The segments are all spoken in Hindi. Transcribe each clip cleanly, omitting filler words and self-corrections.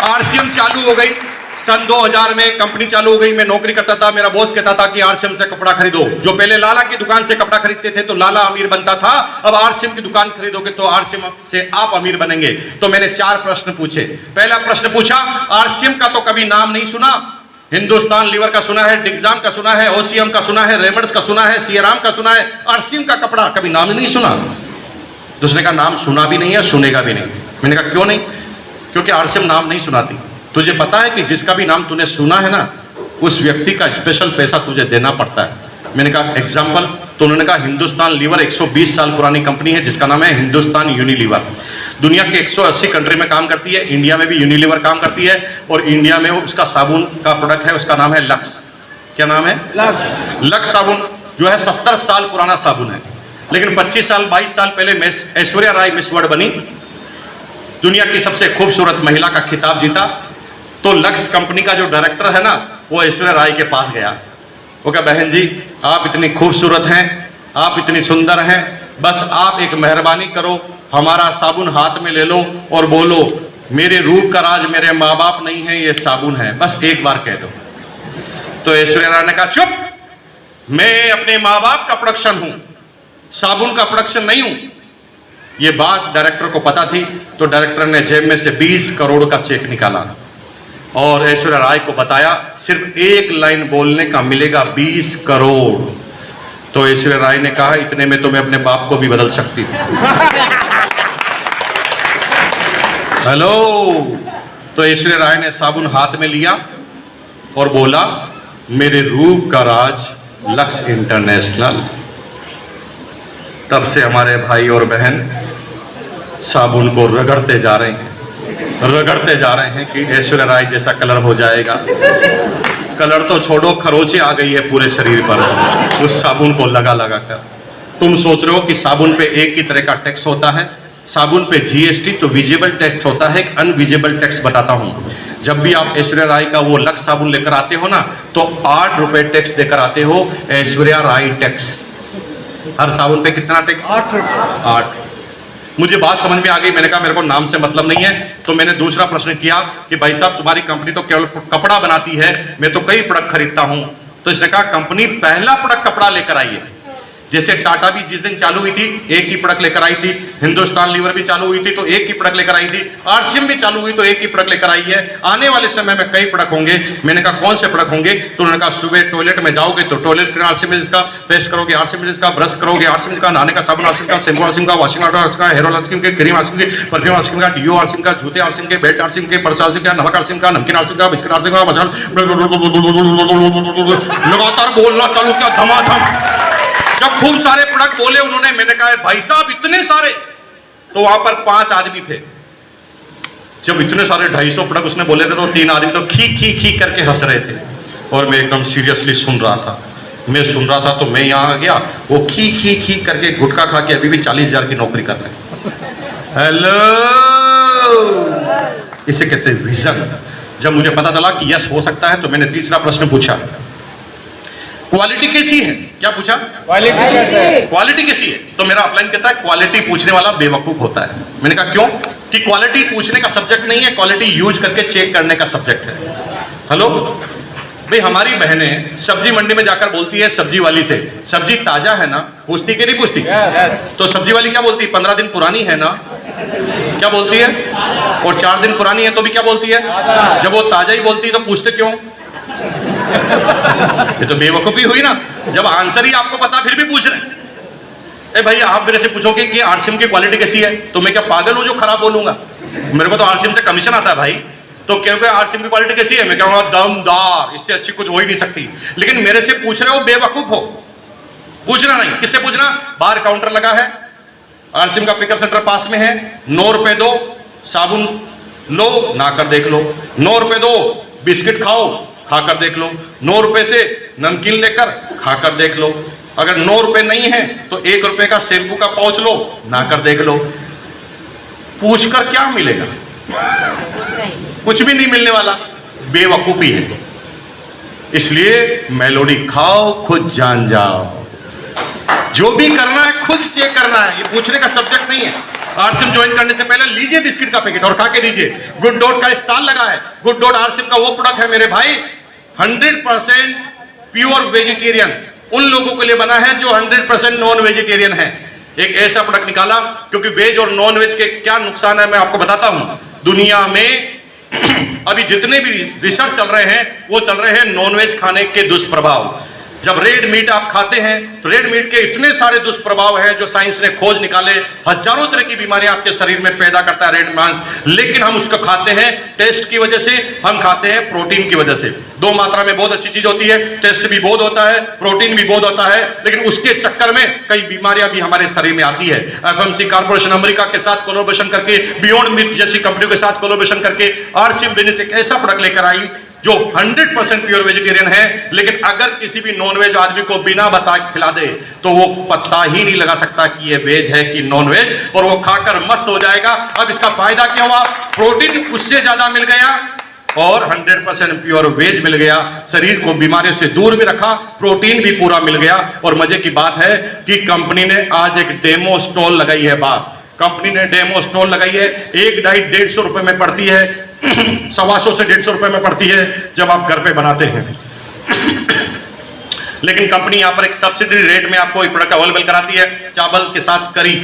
आरसीएम चालू हो गई सन 2000 में, कंपनी चालू हो गई। मैं नौकरी करता था, मेरा बॉस कहता था कि आरसीएम से कपड़ा खरीदो। जो पहले लाला की दुकान से कपड़ा खरीदते थे तो लाला अमीर बनता था, अब आरसीएम की दुकान खरीदोगे तो आरसीएम से आप अमीर बनेंगे। तो मैंने 4 प्रश्न पूछे। पहला प्रश्न पूछा, आरसीएम का तो कभी नाम नहीं सुना, हिंदुस्तान लीवर का सुना है, डिग्जाम का सुना है, ओसीएम का सुना है, रेमंड्स का सुना है, सियाराम का सुना है, आरसीएम का कपड़ा कभी नाम नहीं सुना। दूसरे का नाम सुना भी नहीं है, सुनेगा भी नहीं। मैंने कहा क्यों नहीं? क्योंकि आरसीएम नाम नहीं सुनाती। तुझे पता है कि जिसका भी नाम तूने सुना है ना, उस व्यक्ति का स्पेशल पैसा तुझे देना पड़ता है। मैंने कहा एग्जाम्पल? तो उन्होंने कहा हिंदुस्तान लीवर 120 साल पुरानी कंपनी है जिसका नाम है हिंदुस्तान यूनिलीवर। दुनिया के 180 कंट्री में काम करती है, इंडिया में भी यूनिलीवर काम करती है, और इंडिया में उसका साबुन का प्रोडक्ट है, उसका नाम है लक्स। क्या नाम है? लक्स साबुन जो है 70 साल पुराना साबुन है। लेकिन 25 साल 22 साल पहले ऐश्वर्या राय मिस वर्ल्ड बनी, दुनिया की सबसे खूबसूरत महिला का खिताब जीता। तो लक्स कंपनी का जो डायरेक्टर है ना, वो ऐश्वर्या राय के पास गया। वो कहा बहन जी आप इतनी खूबसूरत हैं, आप इतनी सुंदर हैं, बस आप एक मेहरबानी करो, हमारा साबुन हाथ में ले लो और बोलो मेरे रूप का राज मेरे माँ बाप नहीं है, ये साबुन है, बस एक बार कह दो। तो ऐश्वर्या राय ने कहा चुप, मैं अपने माँ बाप का प्रोडक्शन हूं, साबुन का प्रोडक्शन नहीं हूं। ये बात डायरेक्टर को पता थी, तो डायरेक्टर ने जेब में से 20 करोड़ का चेक निकाला और ऐश्वर्या राय को बताया सिर्फ एक लाइन बोलने का मिलेगा 20 करोड़। तो ऐश्वर्या राय ने कहा इतने में तो मैं अपने बाप को भी बदल सकती हूं। हेलो। तो ऐश्वर्या राय ने साबुन हाथ में लिया और बोला मेरे रूप का राज लक्स इंटरनेशनल। तब से हमारे भाई और बहन साबुन को रगड़ते जा रहे हैं कि ऐश्वर्या राय जैसा कलर हो जाएगा। कलर तो छोड़ो, खरोंचे आ गई है पूरे शरीर पर उस साबुन को लगा कर। तुम सोच रहे हो कि साबुन पे एक ही तरह का टैक्स होता है? साबुन पे जीएसटी तो विजिबल टैक्स होता है, एक अनविजिबल टैक्स बताता हूं। जब भी आप ऐश्वर्या राय का वो लक्स साबुन लेकर आते हो ना, तो 8 रुपए टैक्स देकर आते हो, ऐश्वर्या राय टैक्स। हर साबुन पे कितना टैक्स? 8। मुझे बात समझ में आ गई। मैंने कहा मेरे को नाम से मतलब नहीं है। तो मैंने दूसरा प्रश्न किया कि भाई साहब तुम्हारी कंपनी तो केवल कपड़ा बनाती है, मैं तो कई प्रोडक्ट खरीदता हूं। तो इसने कहा कंपनी पहला प्रोडक्ट कपड़ा लेकर आई है। जैसे टाटा भी जिस दिन चालू हुई थी एक ही प्रोडक्ट लेकर आई थी, हिंदुस्तान लीवर भी चालू हुई थी तो एक ही प्रोडक्ट लेकर आई थी, आरसीएम भी चालू हुई तो एक ही प्रोडक्ट लेकर आई है। आने वाले समय में कई प्रोडक्ट होंगे। मैंने कहा कौन से प्रोडक्ट होंगे? तो उन्होंने कहा सुबह टॉयलेट में जाओगे तो टॉयलेट क्लीनर आरसीएम का, पेस्ट करोगे आरसीएम का, ब्रश करोगे आरसीएम का, नहाने का साबुन आरसीएम का, शैम्पू आरसीएम का, वॉशिंग पाउडर आरसीएम का, हेयर ऑयल आरसीएम के, क्रीम आरसीएम के, परफ्यूम आरसीएम का, डिओ आरसीएम का, जूते आरसीएम के, बेल्ट आरसीएम के, पर्स आरसीएम का, नमक आरसीएम का, नमकीन आरसीएम का, बिस्किट आरसीएम का, मसाला लगातार बोलना चालू किया धमाधम। जब खूब सारे प्रोडक्ट बोले उन्होंने, मैंने कहा भाई साहब इतने सारे? तो वहां पर 5 आदमी थे। जब इतने सारे 250 प्रोडक्ट उसने बोले थे तो 3 आदमी तो खी करके हंस रहे थे और मैं एकदम सीरियसली सुन रहा था। मैं सुन रहा था तो मैं यहां आ गया, वो खी करके गुटखा खा के अभी भी 40,000 की नौकरी कर रहे हैं। हेलो, इसे कहते हैं विजन। जब मुझे पता चला कि यस हो सकता है तो मैंने तीसरा प्रश्न पूछा क्वालिटी कैसी है? क्या पूछा? क्वालिटी कैसी है? तो मेरा अपलाइन कहता है क्वालिटी पूछने वाला बेवकूफ होता है। मैंने कहा क्यों? कि क्वालिटी पूछने का सब्जेक्ट नहीं है, क्वालिटी यूज करके चेक करने का सब्जेक्ट है। हेलो भाई, हमारी बहनें सब्जी मंडी में जाकर बोलती है सब्जी वाली से सब्जी ताजा है ना, पूछती कि नहीं पूछती? तो सब्जी वाली क्या बोलती है? 15 दिन पुरानी है ना। क्या बोलती है? और 4 दिन पुरानी है तो भी क्या बोलती है? जब वो ताजा ही बोलती है तो पूछते क्यों? ये तो बेवकूफी हुई ना। जब आंसर ही आपको पता फिर भी पूछ रहे हैं। ए भाई आप मेरे से पूछोगे कि आरसीएम की क्वालिटी कैसी है, तो मैं क्या पागल हूं जो खराब बोलूंगा? मेरे को तो आरसीएम से कमीशन आता है भाई। तो क्योंकि आरसीएम की क्वालिटी कैसी है, मैं कहूंगा दमदार, इससे अच्छी कुछ हो ही नहीं सकती। लेकिन मेरे से पूछ रहे हो बेवकूफ हो। पूछना नहीं। किससे पूछना? बाहर काउंटर लगा है, आरसीएम का पिकअप सेंटर पास में है, 9 रुपए दो, साबुन लो, नहाकर देख लो। 9 रुपए दो, बिस्किट खाओ, खाकर देख लो। 9 रुपए से नमकीन लेकर खाकर देख लो। अगर 9 रुपए नहीं है तो 1 रुपए का शैम्पू का पाउच लो, नहाकर देख लो। पूछकर क्या मिलेगा? कुछ भी नहीं मिलने वाला। बेवकूफी है। इसलिए मेलोडी खाओ, खुद जान जाओ। जो भी करना है खुद चेक करना है, ये पूछने का सब्जेक्ट नहीं है। आरसीएम ज्वाइन करने से पहले लीजिए बिस्किट का पैकेट और खा के दीजिए। गुड डॉट का स्टॉल लगा है। गुड डॉट आरसीएम का वो प्रोडक्ट है मेरे भाई 100% प्योर वेजिटेरियन, उन लोगों के लिए बना है जो 100% नॉन वेजिटेरियन है। एक ऐसा प्रोडक्ट निकाला, क्योंकि वेज और नॉन वेज के क्या नुकसान है मैं आपको बताता हूं। दुनिया में अभी जितने भी रिसर्च चल रहे हैं वो चल रहे हैं नॉन वेज खाने के दुष्प्रभाव। जब रेड मीट आप खाते हैं तो रेड मीट के इतने सारे दुष्प्रभाव हैं जो साइंस ने खोज निकाले। हजारों तरह की बीमारियां आपके शरीर में पैदा करता है रेड मांस, लेकिन हम उसको खाते हैं टेस्ट की वजह से, हम खाते हैं प्रोटीन की वजह से। दो मात्रा में बहुत अच्छी चीज होती है, टेस्ट भी बहुत होता है, प्रोटीन भी बहुत होता है, लेकिन उसके चक्कर में कई बीमारियां भी हमारे शरीर में आती है। एफएमसी कॉर्पोरेशन अमेरिका के साथ कोलैबोरेशन करके, बियॉन्ड मीट जैसी कंपनियों के साथ कोलैबोरेशन करके आरसीएम बिजनेस एक ऐसा प्रोडक्ट लेकर आई जो 100% प्योर वेजिटेरियन है, लेकिन अगर किसी भी नॉनवेज आदमी को बिना बताए खिला दे तो वो पता ही नहीं लगा सकता कि ये वेज है कि नॉन वेज, और वो खाकर मस्त हो जाएगा। अब इसका फायदा क्या हुआ? प्रोटीन उससे ज्यादा मिल गया और 100% प्योर वेज मिल गया, शरीर को बीमारियों से दूर भी रखा, प्रोटीन भी पूरा मिल गया। और मजे की बात है कि कंपनी ने आज एक डेमो स्टॉल लगाई है। बात कंपनी ने डेमो स्टॉल लगाई है। एक डाइट 150 रुपए में पड़ती है, 125 से 150 रुपए में पड़ती है जब आप घर पे बनाते हैं। लेकिन कंपनी यहां पर एक सब्सिडी रेट में आपको एक प्रोडक्ट अवेलेबल कराती है, चावल के साथ करी।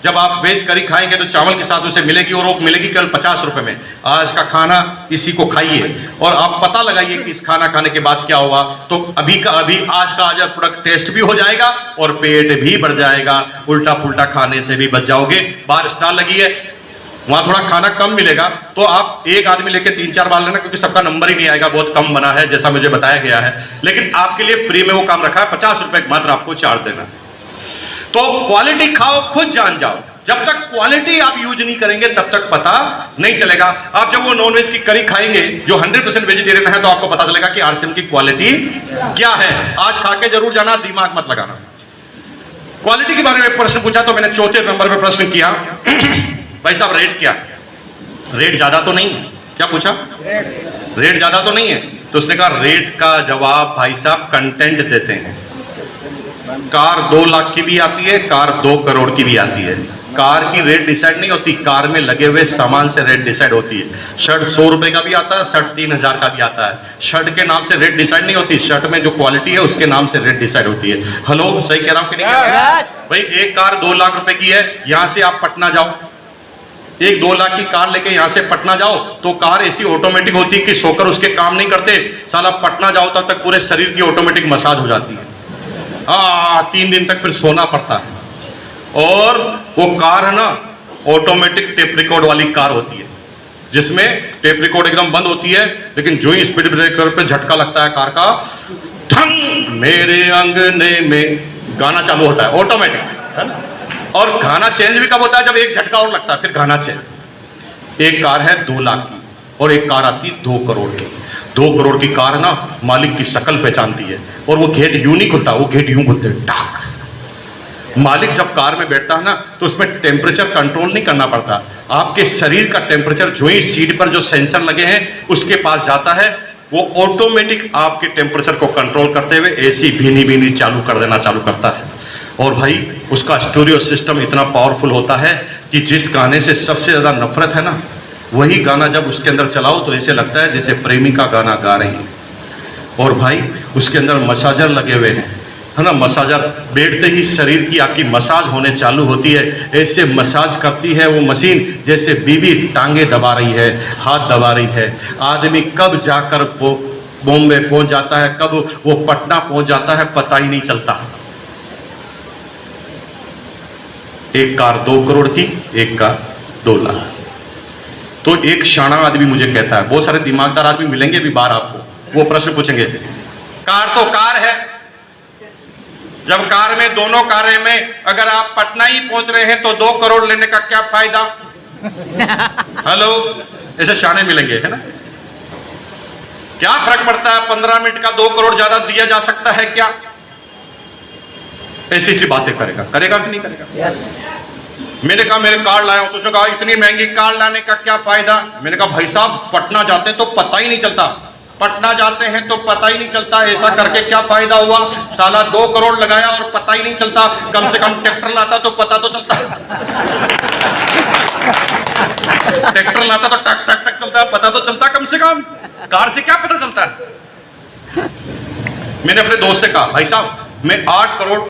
जब आप वेज करी खाएंगे तो चावल के साथ उसे मिलेगी, और वो मिलेगी केवल 50 रुपए में। आज का खाना इसी को खाइए और आप पता लगाइए कि इस खाना खाने के बाद क्या होगा। तो अभी का अभी आज का आज प्रोडक्ट टेस्ट भी हो जाएगा और पेट भी बढ़ जाएगा, उल्टा पुल्टा खाने से भी बच जाओगे। बाहर स्टॉल लगी है, वहां थोड़ा खाना कम मिलेगा, तो आप एक आदमी लेके 3-4 बार लेना, क्योंकि सबका नंबर ही नहीं आएगा, बहुत कम बना है जैसा मुझे बताया गया है। लेकिन आपके लिए फ्री में वो काम रखा है, 50 रुपए मात्र आपको चार्ज देना। तो क्वालिटी खाओ, खुद जान जाओ। जब तक क्वालिटी आप यूज नहीं करेंगे तब तक पता नहीं चलेगा। आप जब वो नॉनवेज की करी खाएंगे जो 100% वेजिटेरियन है, तो आपको पता चलेगा कि आरसीएम की क्वालिटी क्या है। आज खा के जरूर जाना, दिमाग मत लगाना। क्वालिटी के बारे में प्रश्न पूछा तो मैंने चौथे नंबर पर प्रश्न किया, भाई साहब रेट क्या? रेट ज्यादा तो नहीं? क्या पूछा? रेट ज्यादा तो नहीं है? तो उसने कहा रेट का जवाब भाई साहब कंटेंट देते हैं। कार 2 लाख की भी आती है, कार 2 करोड़ की भी आती है। कार की रेट डिसाइड नहीं होती, कार में लगे हुए सामान से रेट डिसाइड होती है। शर्ट 100 रुपए का भी आता है, शर्ट 3000 का भी आता है। शर्ट के नाम से रेट डिसाइड नहीं होती, शर्ट में जो क्वालिटी है उसके नाम से रेट डिसाइड होती है। हेलो, सही कह रहा हूं कि नहीं? भाई एक कार 2 लाख रुपए की है, यहां से आप पटना जाओ, एक 2 लाख की कार लेके यहां से पटना जाओ, तो कार ऐसी ऑटोमेटिक होती है कि सोकर उसके काम नहीं करते। साला पटना जाओ तब तक पूरे शरीर की ऑटोमेटिक मसाज हो जाती है। 3 दिन तक फिर सोना पड़ता है। और वो कार है ना, ऑटोमेटिक टेप रिकॉर्ड वाली कार होती है, जिसमें टेप रिकॉर्ड एकदम बंद होती है, लेकिन जो ही स्पीड ब्रेकर पे झटका लगता है कार का, धम मेरे अंगने में गाना चालू होता है ऑटोमेटिक, है ना। और गाना चेंज भी कब होता है? जब एक झटका और लगता है, फिर गाना चेंज। एक कार है 2 लाख की और एक कार आती 2 करोड़ की। 2 करोड़ की कार ना मालिक की शक्ल पहचानती है, और वो गेट यूं नहीं खुलता, वो गेट यूं खुलते हैं, टाक। मालिक जब कार में बैठता है ना, तो उसमें टेम्परेचर कंट्रोल नहीं करना पड़ता। आपके शरीर का टेम्परेचर जो ही सीट पर जो सेंसर लगे हैं उसके पास जाता है, वो ऑटोमेटिक आपके टेम्परेचर को कंट्रोल करते हुए एसी भीनी भीनी चालू कर देना चालू करता है। और भाई उसका स्टूडियो सिस्टम इतना पावरफुल होता है कि जिस गाने से सबसे ज्यादा नफरत है ना, वही गाना जब उसके अंदर चलाओ तो ऐसे लगता है जैसे प्रेमिका गाना गा रही है। और भाई उसके अंदर मसाजर लगे हुए हैं, है ना। मसाजर बैठते ही शरीर की आपकी मसाज होने चालू होती है। ऐसे मसाज करती है वो मशीन जैसे बीवी टांगे दबा रही है, हाथ दबा रही है। आदमी कब जाकर बॉम्बे पहुंच जाता है, कब वो पटना पहुंच जाता है, पता ही नहीं चलता। एक कार 2 करोड़ की, एक कार 2 लाख। तो एक शाना आदमी मुझे कहता है, बहुत सारे दिमागदार आदमी मिलेंगे भी बाहर आपको, वो प्रश्न पूछेंगे, कार तो कार है, जब कार में दोनों कारें में अगर आप पटना ही पहुंच रहे हैं तो 2 करोड़ लेने का क्या फायदा? हेलो, ऐसे शाने मिलेंगे, है ना। क्या फर्क पड़ता है? 15 मिनट का 2 करोड़ ज्यादा दिया जा सकता है क्या? ऐसी सी बातें करेगा, करेगा कि नहीं करेगा? मैंने कहा मेरे कार लाया हूं, तो उसने कहा इतनी महंगी कार लाने का क्या फायदा? मैंने कहा भाई साहब पटना जाते तो पता ही नहीं चलता, पटना जाते हैं तो पता ही नहीं चलता, ऐसा करके क्या फायदा हुआ, साला 2 करोड़ लगाया और पता ही नहीं चलता। कम से कम ट्रैक्टर लाता तो पता तो चलता, ट्रैक्टर लाता तो टक टक टक चलता, पता तो चलता कम से कम। कार से क्या पता चलता है। मैंने अपने दोस्त से कहा, भाई साहब मैं 8 करोड़